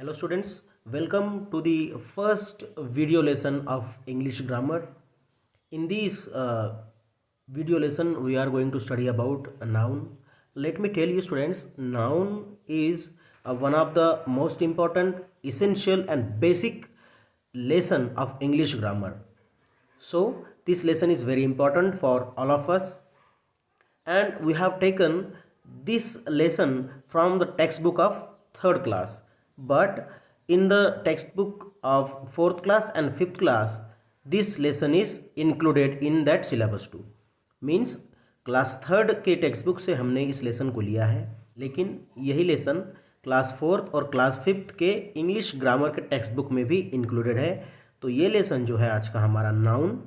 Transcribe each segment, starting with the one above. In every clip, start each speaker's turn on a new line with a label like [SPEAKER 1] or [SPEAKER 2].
[SPEAKER 1] Hello students, welcome to the first video lesson of English grammar. In this video lesson we are going to study about a noun. Let me tell you students, noun is one of the most important, essential and basic lesson of English grammar. So this lesson is very important for all of us, and we have taken this lesson from the textbook of third class, but in the textbook of fourth class and fifth class this lesson is included in that syllabus too. Means class third के text book से हमने इस lesson को लिया है, लेकिन यही lesson class fourth और क्लास फिफ्थ के इंग्लिश ग्रामर के टेक्स्ट बुक में भी इंक्लूडेड है. तो ये लेसन जो है आज का हमारा नाउन,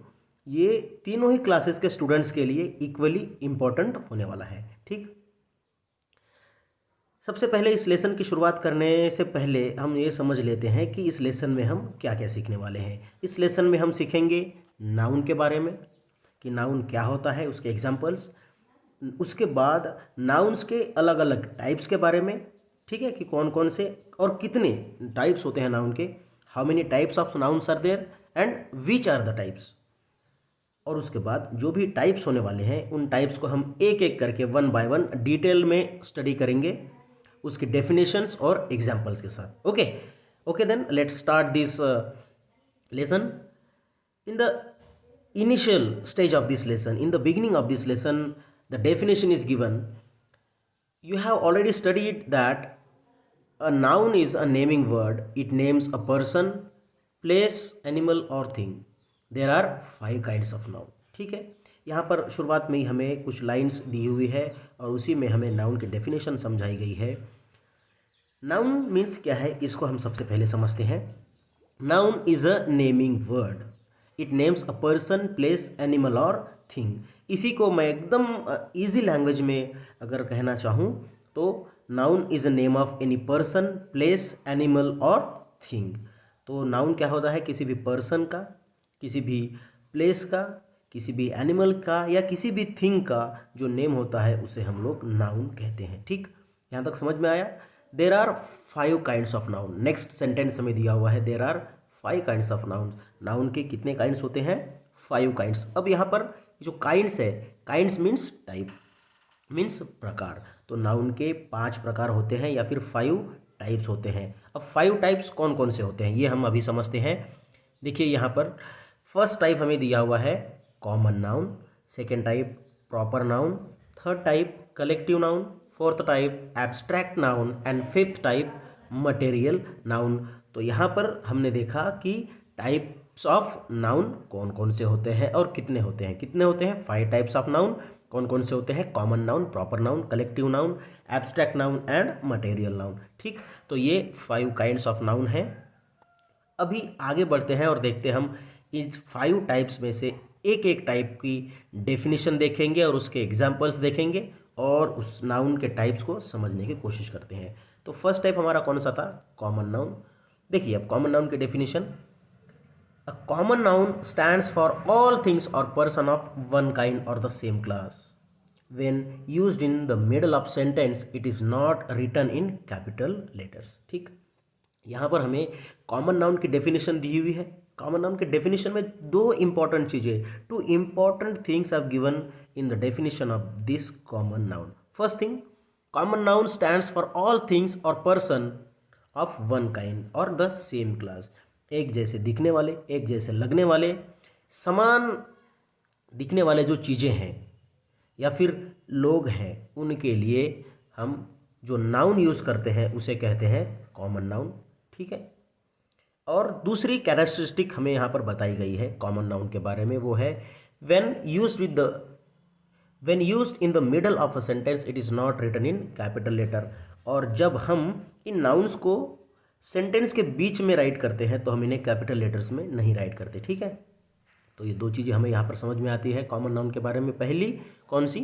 [SPEAKER 1] ये तीनों ही क्लासेस के स्टूडेंट्स के लिए इक्वली इम्पोर्टेंट होने वाला है. ठीक, सबसे पहले इस लेसन की शुरुआत करने से पहले हम ये समझ लेते हैं कि इस लेसन में हम क्या क्या सीखने वाले हैं. इस लेसन में हम सीखेंगे नाउन के बारे में कि नाउन क्या होता है, उसके एग्जाम्पल्स, उसके बाद नाउन्स के अलग अलग टाइप्स के बारे में. ठीक है, कि कौन कौन से और कितने टाइप्स होते हैं नाउन के, how many types of nouns are there and which are the types. और उसके बाद जो भी टाइप्स होने वाले हैं उन टाइप्स को हम एक एक करके वन बाय वन डिटेल में स्टडी करेंगे, उसके डेफिनेशंस और एग्जाम्पल्स के साथ. Okay then let's start this lesson. In the initial stage of this lesson, in the beginning of this lesson, the definition is given. You have already studied that a noun is a naming word. It names a person, place, animal or thing. There are 5 kinds of noun. ठीक है, यहाँ पर शुरुआत में ही हमें कुछ lines दी हुई है और उसी में हमें नाउन की डेफिनेशन समझाई गई है. नाउन मीन्स क्या है, इसको हम सबसे पहले समझते हैं. Noun is a naming word. It names a person, place, animal और थिंग. इसी को मैं एकदम ईजी लैंग्वेज में अगर कहना चाहूँ तो noun is a name of any person, place, animal और थिंग. तो नाउन क्या होता है, किसी भी पर्सन का, किसी भी प्लेस का, किसी भी एनिमल का या किसी भी थिंग का जो नेम होता है उसे हम लोग नाउन कहते हैं. ठीक, यहाँ तक समझ में आया. There are 5 kinds of noun. Next sentence हमें दिया हुआ है, there are 5 kinds of noun. Noun के कितने काइंड्स होते हैं, 5 काइंड्स. अब यहाँ पर जो काइंड्स है, काइंड्स मीन्स टाइप, मीन्स प्रकार. तो नाउन के 5 प्रकार होते हैं या फिर 5 टाइप्स होते हैं. अब 5 टाइप्स कौन कौन से होते हैं ये हम अभी समझते हैं. देखिए यहाँ पर फर्स्ट टाइप हमें दिया हुआ है common noun, second type proper noun, third type collective noun, fourth type abstract noun and fifth type material noun. तो यहाँ पर हमने देखा कि टाइप्स ऑफ नाउन कौन कौन से होते हैं और कितने होते हैं. कितने होते हैं, 5 टाइप्स ऑफ नाउन. कौन कौन से होते हैं, common noun, proper noun, collective noun, abstract noun and material noun. ठीक, तो ये 5 काइंड्स ऑफ नाउन हैं. अभी आगे बढ़ते हैं और देखते हैं हम इन 5 टाइप्स में से एक एक टाइप की डेफिनेशन देखेंगे और उसके एग्जाम्पल्स देखेंगे और उस नाउन के टाइप्स को समझने की कोशिश करते हैं. तो फर्स्ट टाइप हमारा कौन सा था, कॉमन नाउन. देखिए अब कॉमन नाउन की definition. A common noun stands for all things और पर्सन ऑफ वन काइंड और the same class. When used in the middle of sentence it is not written in capital letters. ठीक, यहाँ पर हमें common noun की definition दी हुई है. कॉमन नाउन के डेफिनेशन में 2 इंपॉर्टेंट चीज़ें, 2 important things are given in the definition of this common noun. First thing, common noun stands for all things और पर्सन ऑफ वन काइंड और द सेम क्लास. एक जैसे दिखने वाले, एक जैसे लगने वाले, समान दिखने वाले जो चीज़ें हैं या फिर लोग हैं, उनके लिए हम जो नाउन यूज़ करते हैं उसे कहते हैं कॉमन नाउन. ठीक है, और दूसरी कैरेक्टरिस्टिक हमें यहाँ पर बताई गई है कॉमन नाउन के बारे में, वो है when used in the middle of a sentence it is not written in capital letter. और जब हम इन नाउन्स को सेंटेंस के बीच में राइट करते हैं तो हम इन्हें कैपिटल लेटर्स में नहीं राइट करते. ठीक है, तो ये 2 चीज़ें हमें यहाँ पर समझ में आती है कॉमन नाउन के बारे में. पहली कौन सी,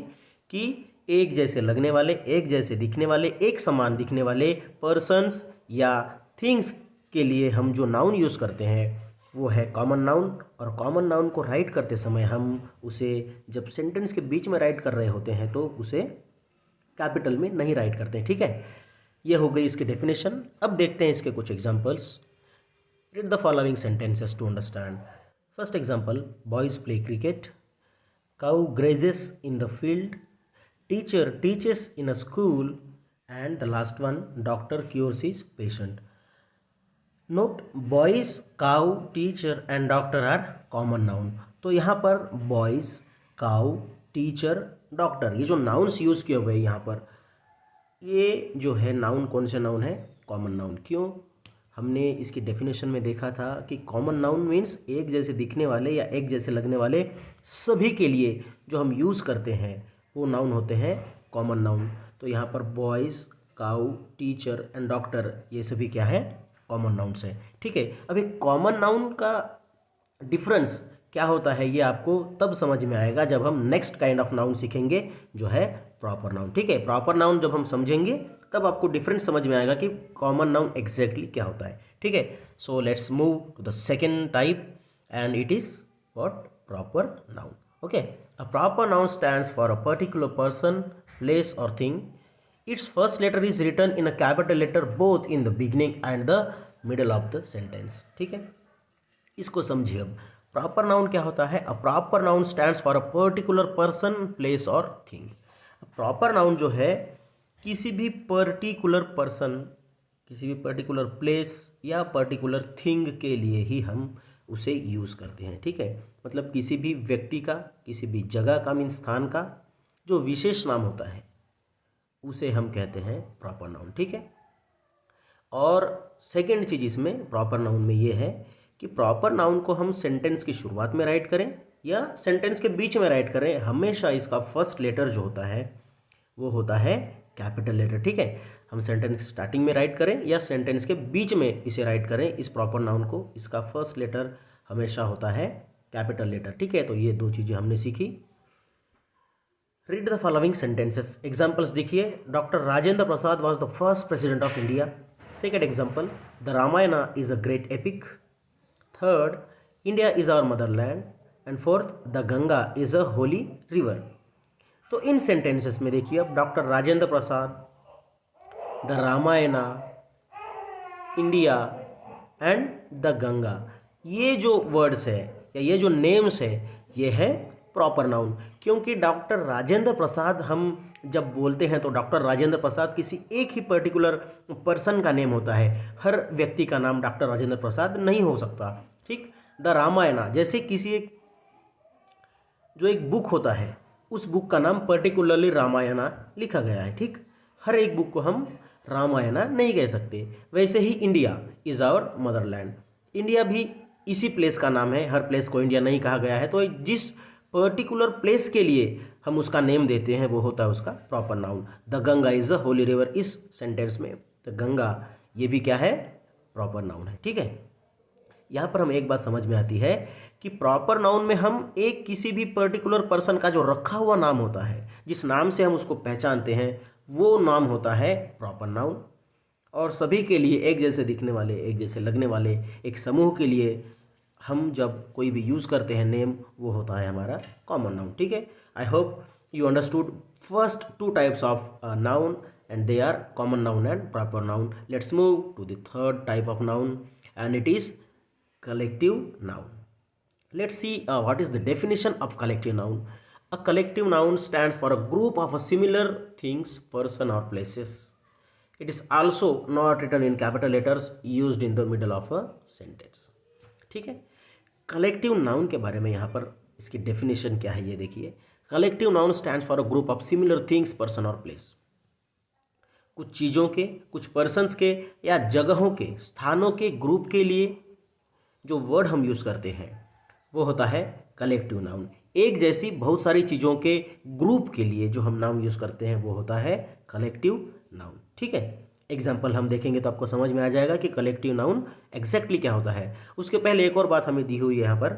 [SPEAKER 1] कि एक जैसे लगने वाले, एक जैसे दिखने वाले, एक समान दिखने वाले पर्सन्स या थिंग्स के लिए हम जो नाउन यूज़ करते हैं वो है कॉमन नाउन. और कॉमन नाउन को राइट करते समय हम उसे जब सेंटेंस के बीच में राइट कर रहे होते हैं तो उसे कैपिटल में नहीं राइट करते हैं. ठीक है, ये हो गई इसकी डेफिनेशन। अब देखते हैं इसके कुछ examples. Read the following sentences to understand. First example, boys play cricket, cow grazes in the field, teacher teaches in a school, and the last one, doctor cures his patient. Note, boys, cow, teacher and doctor are common noun. तो यहाँ पर boys, cow, teacher, doctor, ये जो nouns use किए हुए हैं यहाँ पर, ये जो है नाउन कौन से नाउन है? Common noun. क्यों? हमने इसकी डेफिनेशन में देखा था कि कॉमन नाउन मीन्स एक जैसे दिखने वाले या एक जैसे लगने वाले सभी के लिए जो हम यूज़ करते हैं वो नाउन होते हैं कॉमन नाउन। तो यहाँ पर boys, cow, teacher and doctor, ये सभी क्या है? कॉमन नाउन्स है। ठीक है, अब एक कॉमन नाउन का डिफरेंस क्या होता है ये आपको तब समझ में आएगा जब हम नेक्स्ट काइंड ऑफ नाउन सीखेंगे जो है प्रॉपर नाउन। ठीक है, प्रॉपर नाउन जब हम समझेंगे तब आपको डिफरेंस समझ में आएगा कि कॉमन नाउन एग्जैक्टली क्या होता है। ठीक है, so let's move to the second type and it is what? Proper noun. Okay, a proper noun stands for a particular person, place और thing. Its first letter is written in a capital letter both in the beginning and the middle of the sentence. ठीक है, इसको समझिए। अब proper noun क्या होता है? अ proper noun stands for a particular person, place और थिंग। प्रॉपर नाउन जो है किसी भी पर्टिकुलर पर्सन, किसी भी पर्टिकुलर प्लेस या पर्टिकुलर थिंग के लिए ही हम उसे यूज़ करते हैं। ठीक है, मतलब किसी भी व्यक्ति का, किसी भी जगह का, मीन स्थान का जो विशेष नाम होता है उसे हम कहते हैं प्रॉपर नाउन। ठीक है, और सेकेंड चीज़ इसमें प्रॉपर नाउन में ये है कि प्रॉपर नाउन को हम सेंटेंस की शुरुआत में राइट करें या सेंटेंस के बीच में राइट करें, हमेशा इसका फर्स्ट लेटर जो होता है वो होता है कैपिटल लेटर। ठीक है, हम सेंटेंस स्टार्टिंग में राइट करें या सेंटेंस के बीच में इसे राइट करें, इस प्रॉपर नाउन को, इसका फर्स्ट लेटर हमेशा होता है कैपिटल लेटर। ठीक है, तो ये दो चीज़ें हमने सीखी। Read the following sentences. Examples देखिए। Doctor Rajendra Prasad was the first president of India. Second example, the Ramayana is a great epic. Third, India is our motherland. And fourth, the Ganga is a holy river. तो इन sentences में देखिए अब doctor Rajendra Prasad, the Ramayana, India and the Ganga, ये जो words है या ये जो नेम्स है ये है प्रॉपर नाउन। क्योंकि डॉक्टर राजेंद्र प्रसाद हम जब बोलते हैं तो डॉक्टर राजेंद्र प्रसाद किसी एक ही पर्टिकुलर पर्सन का नेम होता है, हर व्यक्ति का नाम डॉक्टर राजेंद्र प्रसाद नहीं हो सकता। ठीक, द रामायणा जैसे किसी एक जो एक बुक होता है उस बुक का नाम पर्टिकुलरली रामायणा लिखा गया है। ठीक, हर एक बुक को हम रामायणा नहीं कह सकते। वैसे ही India is our motherland, India भी इसी प्लेस का नाम है, हर प्लेस को इंडिया नहीं कहा गया है। तो जिस पर्टिकुलर प्लेस के लिए हम उसका नेम देते हैं वो होता है उसका proper noun. The Ganga is a holy river, इस सेंटेंस में द गंगा ये भी क्या है? प्रॉपर नाउन है। ठीक है, यहाँ पर हम एक बात समझ में आती है कि प्रॉपर नाउन में हम एक किसी भी पर्टिकुलर पर्सन का जो रखा हुआ नाम होता है, जिस नाम से हम उसको पहचानते हैं, वो नाम होता है प्रॉपर नाउन। और सभी के लिए एक जैसे दिखने वाले, एक जैसे लगने वाले एक समूह के लिए हम जब कोई भी यूज़ करते हैं नेम, वो होता है हमारा कॉमन नाउन। ठीक है, आई hope you understood first two types of noun and they are common noun and proper noun. Let's move to the third type of noun and it is collective noun. Let's see what is the definition of collective noun. A collective noun stands for a group of similar things, person or places. It is also not written in capital letters, used in the middle of a sentence. ठीक है, collective noun के बारे में यहाँ पर इसकी definition क्या है ये देखिए। Collective noun stands for a group of similar things, person और प्लेस। कुछ चीज़ों के, कुछ पर्सन्स के या जगहों के, स्थानों के ग्रुप के लिए जो वर्ड हम यूज़ करते हैं वो होता है कलेक्टिव नाउन। एक जैसी बहुत सारी चीज़ों के ग्रुप के लिए जो हम नाम यूज़ करते हैं वो होता है कलेक्टिव नाउन। ठीक है, एग्जाम्पल हम देखेंगे तो आपको समझ में आ जाएगा कि कलेक्टिव नाउन एग्जैक्टली क्या होता है। उसके पहले एक और बात हमें दी हुई है यहाँ पर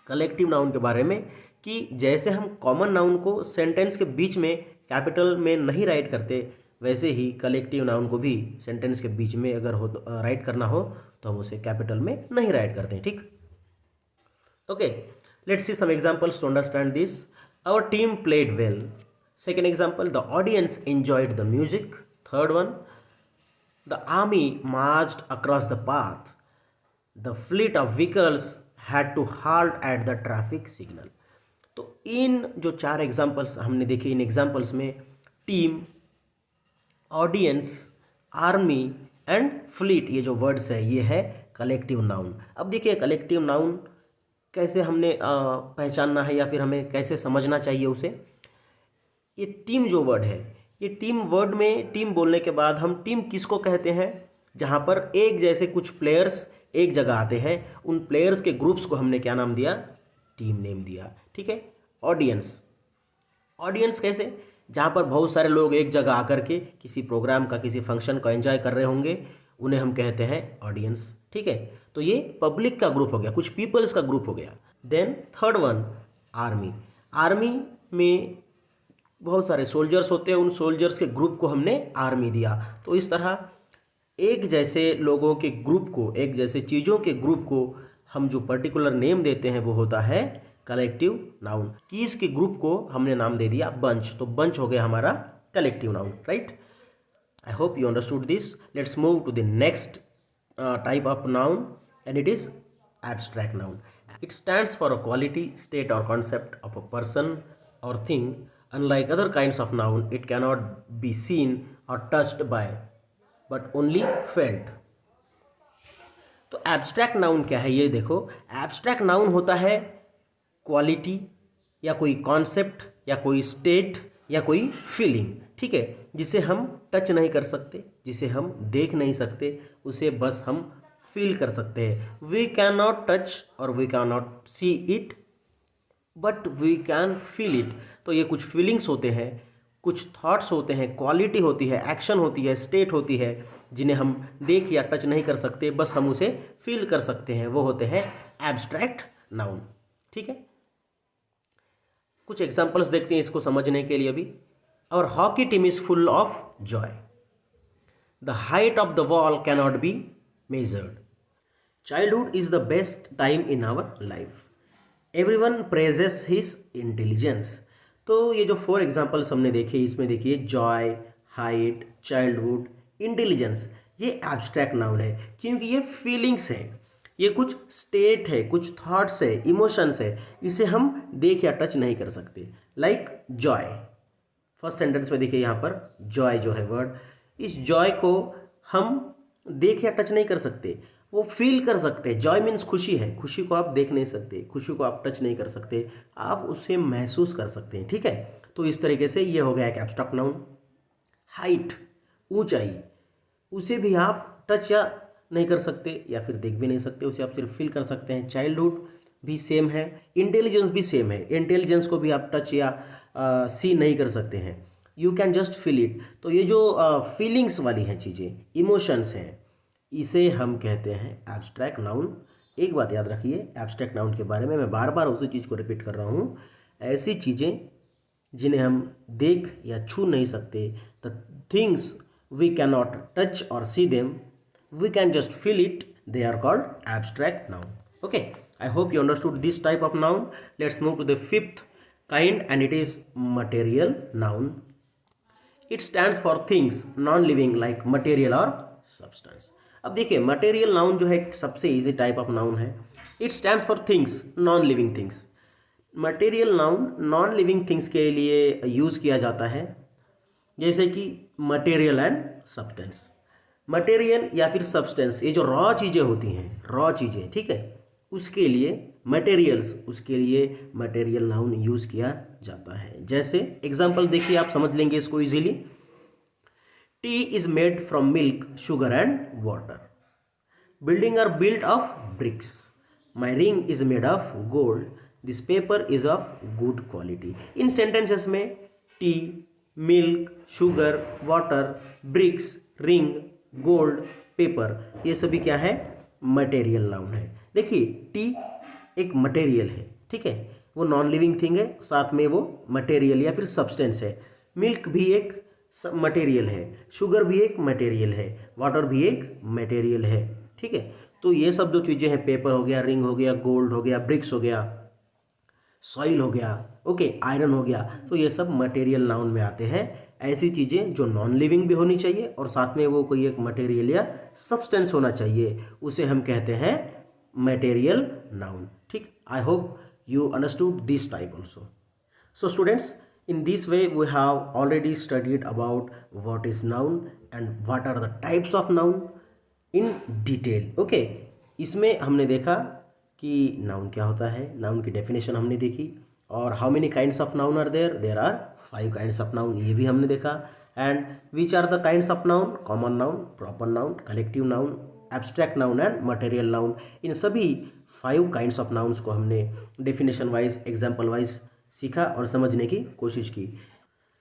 [SPEAKER 1] कलेक्टिव नाउन के बारे में कि जैसे हम कॉमन नाउन को सेंटेंस के बीच में कैपिटल में नहीं राइट करते, वैसे ही कलेक्टिव नाउन को भी सेंटेंस के बीच में अगर हो राइट करना हो तो हम उसे कैपिटल में नहीं राइट करते हैं। ठीक, okay, let's see some examples to understand this. Our team played well. Second example, the audience enjoyed the music. Third one, the army marched across the path, the fleet of vehicles had to halt at the traffic signal. तो इन जो 4 examples हमने देखे, इन examples में team, audience, army and fleet, ये जो words है ये है कलेक्टिव नाउन। अब देखिए कलेक्टिव नाउन कैसे हमने पहचानना है या फिर हमें कैसे समझना चाहिए उसे। ये टीम जो वर्ड है, ये टीम वर्ड में टीम बोलने के बाद हम टीम किसको कहते हैं, जहाँ पर एक जैसे कुछ प्लेयर्स एक जगह आते हैं, उन प्लेयर्स के ग्रुप्स को हमने क्या नाम दिया, टीम नेम दिया। ठीक है। ऑडियंस, ऑडियंस कैसे, जहाँ पर बहुत सारे लोग एक जगह आकर के किसी प्रोग्राम का, किसी फंक्शन का एंजॉय कर रहे होंगे, उन्हें हम कहते हैं ऑडियंस। ठीक है। तो ये पब्लिक का ग्रुप हो गया, कुछ पीपल्स का ग्रुप हो गया। Then third one army. Army में बहुत सारे सोल्जर्स होते हैं, उन सोल्जर्स के ग्रुप को हमने आर्मी दिया। तो इस तरह एक जैसे लोगों के ग्रुप को, एक जैसे चीज़ों के ग्रुप को हम जो पर्टिकुलर नेम देते हैं वो होता है कलेक्टिव नाउन। कीज के ग्रुप को हमने नाम दे दिया बंच, तो बंच हो गया हमारा collective noun, right. I hope you understood this. Let's move to the next type of noun and it is abstract noun. It stands for a quality, state और कॉन्सेप्ट ऑफ अ पर्सन और thing. Unlike other kinds of noun, it cannot be seen or touched by, but only felt. तो abstract noun क्या है, ये देखो। Abstract noun होता है quality या कोई कॉन्सेप्ट या कोई स्टेट या कोई फीलिंग, ठीक है, जिसे हम टच नहीं कर सकते, जिसे हम देख नहीं सकते, उसे बस हम फील कर सकते हैं। वी कैन नॉट टच और we can not see it but we can feel it. तो ये कुछ फीलिंग्स होते हैं, कुछ थॉट्स होते हैं, क्वालिटी होती है, एक्शन होती है, स्टेट होती है, जिन्हें हम देख या टच नहीं कर सकते, बस हम उसे फील कर सकते हैं, वो होते हैं एब्स्ट्रैक्ट नाउन। ठीक है। कुछ एग्जांपल्स देखते हैं इसको समझने के लिए अभी। Our hockey team is full of joy. The height of the wall cannot be measured. Childhood is the best time in our life. Everyone praises his intelligence. तो ये जो 4 एग्जाम्पल्स हमने देखे, इसमें देखिए जॉय, हाइट, चाइल्डहुड, इंटेलिजेंस, ये abstract noun है क्योंकि ये फीलिंग्स है, ये कुछ स्टेट है, कुछ थॉट्स है, इमोशंस है, इसे हम देख या टच नहीं कर सकते। लाइक जॉय, फर्स्ट सेंटेंस में देखिए यहाँ पर जॉय जो है वर्ड, इस जॉय को हम देख या टच नहीं कर सकते, वो फील कर सकते हैं। जॉय मीन्स खुशी है, खुशी को आप देख नहीं सकते, खुशी को आप टच नहीं कर सकते, आप उसे महसूस कर सकते हैं। ठीक है। तो इस तरीके से ये हो गया एक एब्स्ट्रैक्ट नाउन। हाइट, ऊंचाई, उसे भी आप टच या नहीं कर सकते या फिर देख भी नहीं सकते, उसे आप सिर्फ फील कर सकते हैं। चाइल्डहुड भी सेम है, इंटेलिजेंस भी सेम है, इंटेलिजेंस को भी आप टच या सी नहीं कर सकते हैं, you can just feel it. तो ये जो फीलिंग्स वाली हैं चीज़ें, इमोशंस हैं, इसे हम कहते हैं एब्स्ट्रैक्ट नाउन। एक बात याद रखिए एब्स्ट्रैक्ट नाउन के बारे में, मैं बार बार उसी चीज़ को रिपीट कर रहा हूँ, ऐसी चीज़ें जिन्हें हम देख या छू नहीं सकते, the things we can not touch और see them, we can just feel it, they are called abstract noun. Okay, I hope you understood this type of noun. Let's move to the 5th kind and it is material noun. It stands for things non living like material or substance. अब देखिए material noun जो है सबसे easy type of noun है। It stands for things non living things. Material noun non living things के लिए use किया जाता है, जैसे कि मटेरियल एंड सब्सटेंस। मटेरियल या फिर सब्सटेंस, ये जो रॉ चीज़ें होती हैं, रॉ चीज़ें, ठीक है, उसके लिए मटेरियल्स, उसके लिए मटेरियल नाउन यूज़ किया जाता है। जैसे एग्जांपल देखिए, आप समझ लेंगे इसको easily. Tea is made from milk, sugar and water. Building are built of bricks. My ring is made of gold. This paper is of good quality. इन सेंटेंसेस में tea, milk, sugar, water, bricks, ring, gold, paper, ये सभी क्या है, material noun है। देखिए T एक material है, ठीक है, वो नॉन लिविंग थिंग है, साथ में वो मटेरियल या फिर सब्सटेंस है। मिल्क भी एक मटेरियल है, शुगर भी एक मटेरियल है, वाटर भी एक मटेरियल है, ठीक है। तो ये सब जो चीज़ें हैं, पेपर हो गया, रिंग हो गया, गोल्ड हो गया, ब्रिक्स हो गया, सॉइल हो गया, ओके, आयरन हो गया, तो ये सब मटेरियल नाउन में आते हैं ऐसी चीज़ें जो नॉन लिविंग भी होनी चाहिए और साथ में वो कोई एक मटेरियल या सब्सटेंस होना चाहिए, उसे हम कहते हैं मटेरियल नाउन। ठीक, I hope you understood this type also. So students, in this way we have already studied about what is noun and what are the types of noun in detail. Okay, इसमें हमने देखा कि noun क्या होता है, noun की definition हमने देखी, और how many kinds of noun are there, there are 5 kinds of noun, ये भी हमने देखा। And which are the kinds of noun, common noun, proper noun, collective noun, abstract noun and material noun. इन सभी 5 kinds of nouns को हमने definition wise, example wise सीखा और समझने की कोशिश की।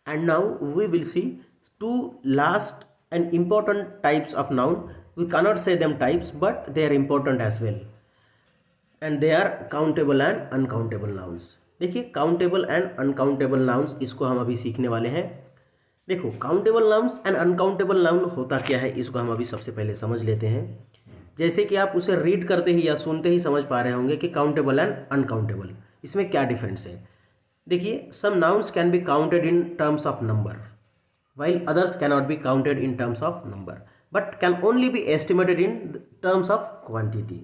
[SPEAKER 1] And now we will see 2 last and important types of noun. We cannot say them types, but they are important as well, and they are countable and uncountable nouns. देखिए, countable and uncountable nouns, इसको हम अभी सीखने वाले हैं। देखो, countable nouns and uncountable noun होता क्या है, इसको हम अभी सबसे पहले समझ लेते हैं। जैसे कि आप उसे रीड करते ही या सुनते ही समझ पा रहे होंगे कि काउंटेबल एंड अनकाउंटेबल, इसमें क्या डिफरेंस है। देखिए, some nouns can be counted in terms of number, while others cannot be counted in terms of number, but can only be estimated in terms of quantity.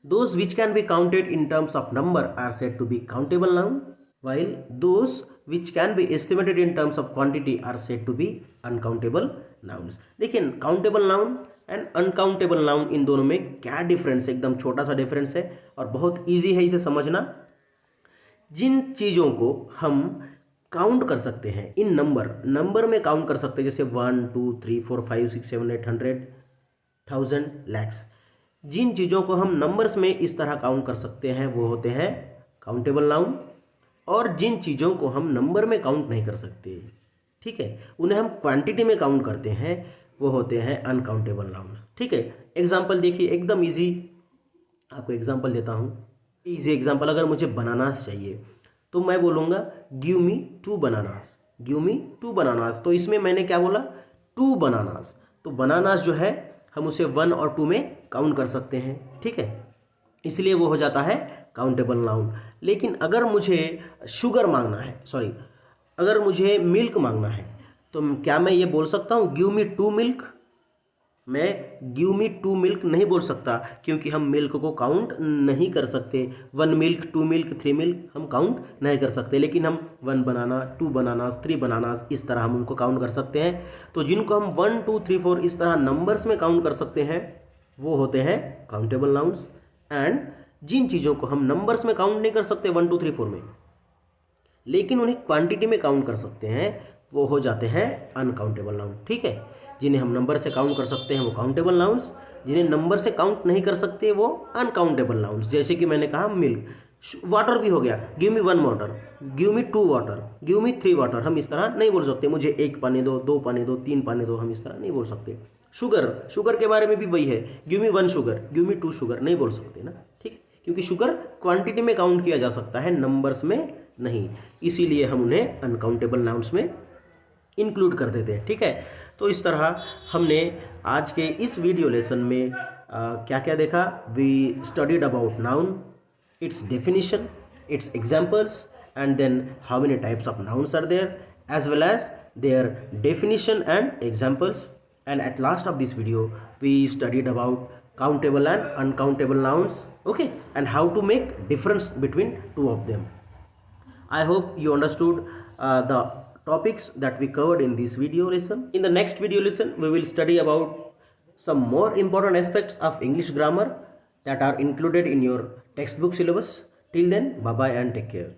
[SPEAKER 1] Those which can be counted in terms of number are said to be countable noun, while those which can be estimated in terms of quantity are said to be uncountable nouns. देखिए, countable noun and uncountable noun, इन दोनों में क्या difference है, एकदम छोटा सा difference है और बहुत ईजी है इसे समझना। जिन चीज़ों को हम काउंट कर सकते हैं इन नंबर में काउंट कर सकते हैं, जैसे 1 2 3 4 5 6 7 8 100 1000 lakhs, जिन चीज़ों को हम नंबर्स में इस तरह काउंट कर सकते हैं वो होते हैं काउंटेबल नाउन, और जिन चीज़ों को हम नंबर में काउंट नहीं कर सकते, ठीक है, उन्हें हम क्वांटिटी में काउंट करते हैं, वो होते हैं अनकाउंटेबल नाउन। ठीक है, एग्जाम्पल देखिए, एकदम ईजी आपको एग्जाम्पल देता हूँ। ईजी एग्जाम्पल, अगर मुझे बनानास चाहिए तो मैं बोलूँगा give me 2 bananas, give me 2 bananas. तो इसमें मैंने क्या बोला, 2 बनानास। तो बनानास जो है हम उसे 1 और 2 में काउंट कर सकते हैं, ठीक है, इसलिए वो हो जाता है काउंटेबल नाउन। लेकिन अगर मुझे शुगर मांगना है, सॉरी, अगर मुझे मिल्क मांगना है, तो क्या मैं ये बोल सकता हूँ गिव मी 2 मिल्क? मैं गिव मी 2 मिल्क नहीं बोल सकता, क्योंकि हम मिल्क को काउंट नहीं कर सकते। 1 मिल्क, 2 मिल्क, 3 मिल्क हम काउंट नहीं कर सकते, लेकिन हम 1 बनाना, 2 बनानास, 3 बनानास, इस तरह हम उनको काउंट कर सकते हैं। तो जिनको हम 1 2 3 4 इस तरह नंबर्स में काउंट कर सकते हैं वो होते हैं काउंटेबल नाउन्स, एंड जिन चीज़ों को हम नंबर्स में काउंट नहीं कर सकते 1 2 3 4 में, लेकिन उन्हें क्वांटिटी में काउंट कर सकते हैं, वो हो जाते हैं अनकाउंटेबल नाउन। ठीक है, जिन्हें हम नंबर से काउंट कर सकते हैं वो काउंटेबल नाउन्स, जिन्हें नंबर से काउंट नहीं कर सकते वो अनकाउंटेबल नाउन्स। जैसे कि मैंने कहा मिल्क, वाटर भी हो गया, give me 1 water, give me 2 water, give me 3 water, हम इस तरह नहीं बोल सकते। मुझे 1 पानी दो, 2 पानी दो, 3 पानी दो, हम इस तरह नहीं बोल सकते। शुगर के बारे में भी वही है, give me 1 sugar, give me 2 sugar, नहीं बोल सकते ना, ठीक है, क्योंकि शुगर क्वांटिटी में काउंट किया जा सकता है, नंबर्स में नहीं, इसीलिए हम उन्हें अनकाउंटेबल नाउन्स में इंक्लूड कर देते हैं। ठीक है, तो इस तरह हमने आज के इस वीडियो लेसन में क्या क्या देखा। We studied about noun, its definition, its examples, and then how many types of nouns are there, as well as their definition and examples, and at last of this video we studied about countable and uncountable nouns, okay, and how to make difference between 2 of them. I hope you understood the topics that we covered in this video lesson. In the next video lesson, we will study about some more important aspects of English grammar that are included in your textbook syllabus. Till then, bye bye and take care.